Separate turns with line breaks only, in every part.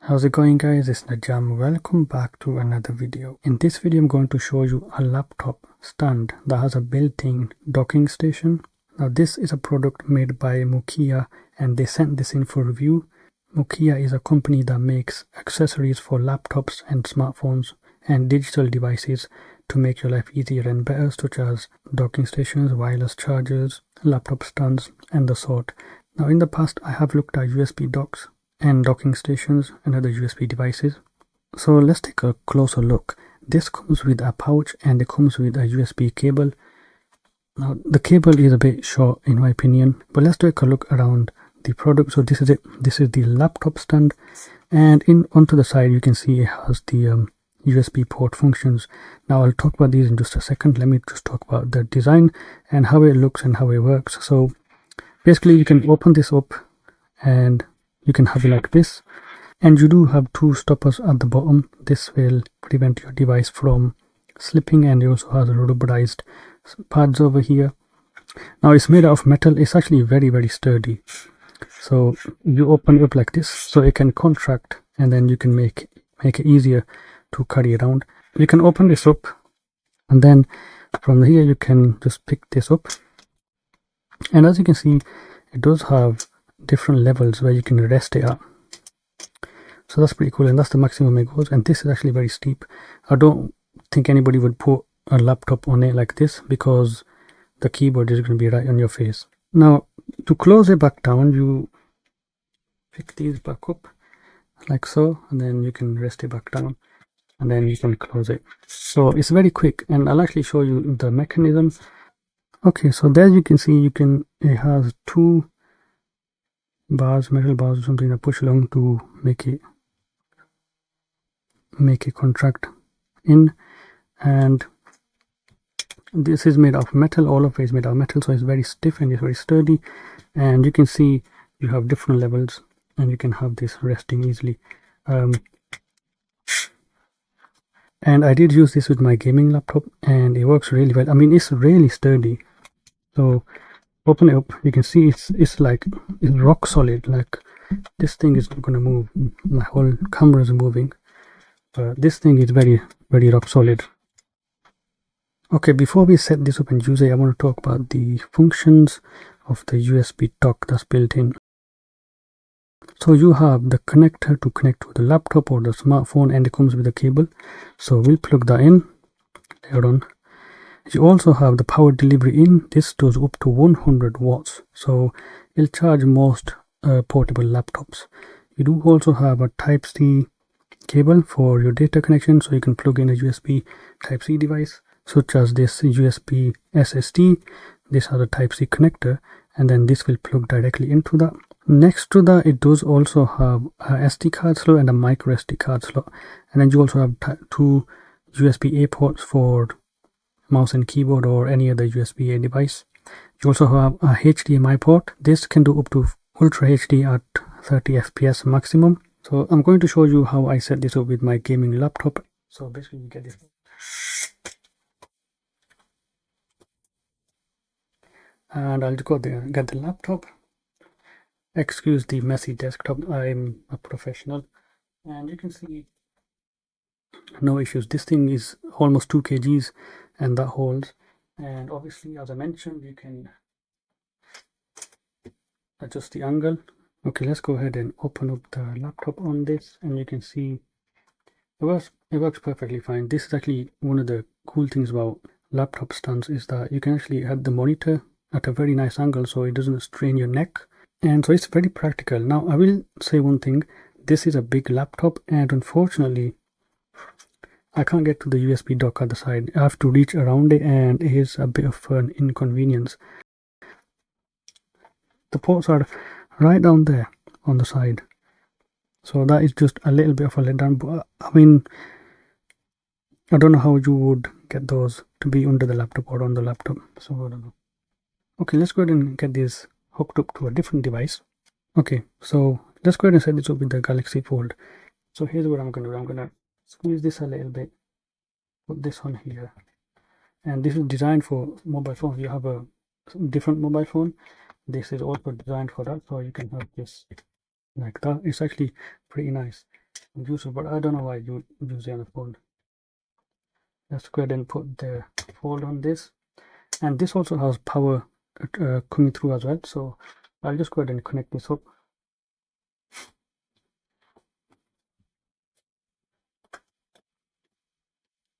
How's it going, guys? It's Najam. Welcome back to another video. In this video I'm going to show you a laptop stand that has a built-in docking station. Now this is a product made by Nokia and they sent this in for review. Nokia is a company that makes accessories for laptops and smartphones and digital devices to make your life easier and better, such as docking stations, wireless chargers, laptop stands and the sort. Now in the past I have looked at USB docks and docking stations and other USB devices. So let's take a closer look. This comes with a pouch and it comes with a USB cable. Now the cable is a bit short in my opinion, but let's take a look around the product. So this is it. This is the laptop stand, and onto the side you can see it has the USB port functions. Now I'll talk about these in just a second. Let me just talk about the design and how it looks and how it works. So basically you can open this up and you can have it like this, and you do have two stoppers at the bottom. This will prevent your device from slipping, and it also has rubberized pads over here. Now it's made out of metal. It's actually very sturdy. So you open it up like this so it can contract, and then you can make it easier to carry around. You can open this up, and then from here you can just pick this up, and as you can see it does have different levels where you can rest it at. So that's pretty cool, and that's the maximum it goes. And this is actually very steep. I don't think anybody would put a laptop on it like this because the keyboard is going to be right on your face. Now to close it back down, you pick these back up like so, and then you can rest it back down, and then you can close it. So it's very quick, and I'll actually show you the mechanism. Okay, so there you can see it has two bars, metal bars or something that push along to make it contract in, and this is made of metal. All of it is made of metal, so it's very stiff and it's very sturdy. And you can see you have different levels, and you can have this resting easily. And I did use this with my gaming laptop and it works really well. I mean, it's really sturdy. So open it up, you can see it's rock solid. Like, this thing is not going to move. My whole camera is moving, but this thing is very rock solid. Okay, before we set this up and use it, I want to talk about the functions of the USB dock that's built in. So you have the connector to connect to the laptop or the smartphone, and it comes with a cable, so we'll plug that in later on. You also have the power delivery in. This goes up to 100 watts, so it'll charge most portable laptops. You do also have a Type-C cable for your data connection, so you can plug in a USB Type-C device, such as this USB SSD. This has a Type-C connector, and then this will plug directly into that. Next to that, it does also have a SD card slot and a micro SD card slot, and then you also have two USB-A ports for mouse and keyboard or any other USB-A device. You also have a HDMI port. This can do up to Ultra HD at 30 FPS maximum. So I'm going to show you how I set this up with my gaming laptop. So basically you get this, and I'll go there and get the laptop. Excuse the messy desktop, I'm a professional. And you can see no issues. This thing is almost 2 kgs and that holds. And obviously, as I mentioned, you can adjust the angle. Okay, let's go ahead and open up the laptop on this, and you can see it works perfectly fine. This is actually one of the cool things about laptop stands, is that you can actually have the monitor at a very nice angle so it doesn't strain your neck, and so it's very practical. Now I will say one thing, this is a big laptop, and unfortunately I can't get to the USB dock at the side. I have to reach around it, and it is a bit of an inconvenience. The ports are right down there on the side, so that is just a little bit of a letdown. But I mean, I don't know how you would get those to be under the laptop or on the laptop, so I don't know. Okay, let's go ahead and get this hooked up to a different device. Okay, so let's go ahead and set this up with the Galaxy Fold. So here's what I'm going to do. I'm going to squeeze this a little bit, put this on here, and this is designed for mobile phones. You have a different mobile phone, this is also designed for that, so you can have this like that. It's actually pretty nice. use it, but I don't know why you use it on a fold. Let's go ahead and put the fold on this, and this also has power coming through as well, so I'll just go ahead and connect this up.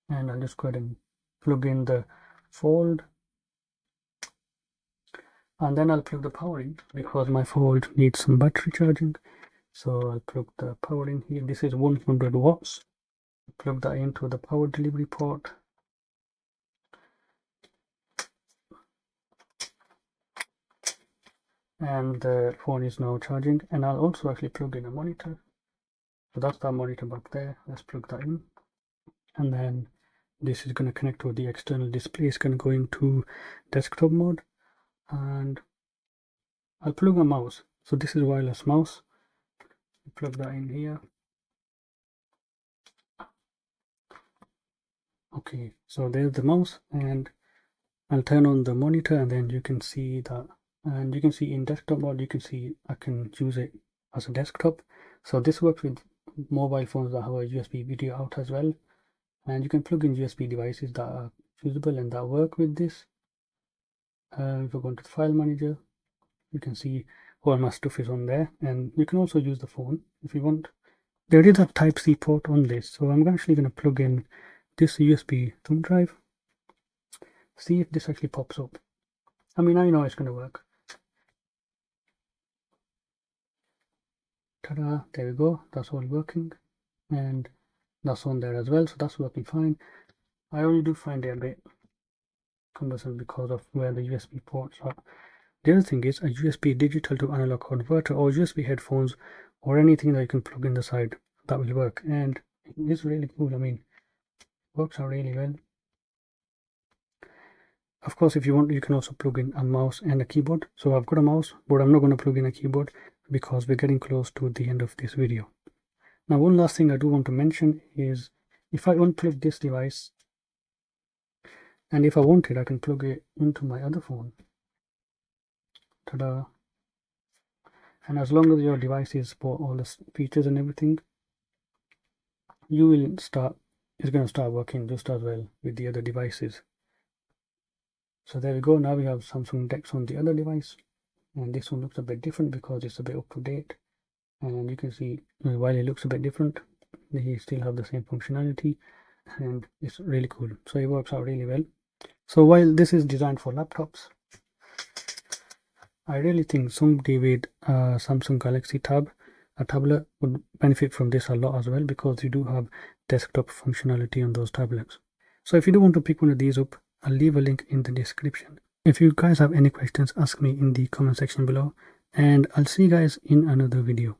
And I'll just go ahead and plug in the fold, and then I'll plug the power in because my fold needs some battery charging. So I'll plug the power in here. This is 100 watts. Plug that into the power delivery port. And the phone is now charging, and I'll also actually plug in a monitor. So that's that monitor back there. Let's plug that in, and then this is going to connect to the external display. It's going to go into desktop mode, and I'll plug a mouse. So this is wireless mouse. Plug that in here. Okay, so there's the mouse, and I'll turn on the monitor, and then you can see that, and you can see in desktop mode, you can see I can use it as a desktop. So this works with mobile phones that have a USB video out as well, and you can plug in USB devices that are usable and that work with this. If we go into the file manager, you can see all my stuff is on there, and you can also use the phone if you want. There is a Type-C port on this, so I'm actually going to plug in this USB thumb drive. See if this actually pops up. I mean, I know it's going to work. Ta-da, there we go, that's all working, and that's on there as well, so that's working fine. I only do find it a bit cumbersome because of where the USB ports are. The other thing is a USB digital to analog converter, or USB headphones, or anything that you can plug in the side that will work, and it's really cool. I mean, it works out really well. Of course, if you want, you can also plug in a mouse and a keyboard. So I've got a mouse, but I'm not going to plug in a keyboard because we're getting close to the end of this video. Now, one last thing I do want to mention is if I unplug this device, and if I wanted, I can plug it into my other phone. Ta-da! And as long as your devices support all the features and everything, you will start, it's going to start working just as well with the other devices. So there we go. Now we have Samsung DeX on the other device, and this one looks a bit different because it's a bit up to date, and you can see while it looks a bit different, they still have the same functionality, and it's really cool. So it works out really well. So while this is designed for laptops, I really think somebody with a Samsung Galaxy Tab, a tablet, would benefit from this a lot as well, because you do have desktop functionality on those tablets. So if you do want to pick one of these up, I'll leave a link in the description. If you guys have any questions, ask me in the comment section below, and I'll see you guys in another video.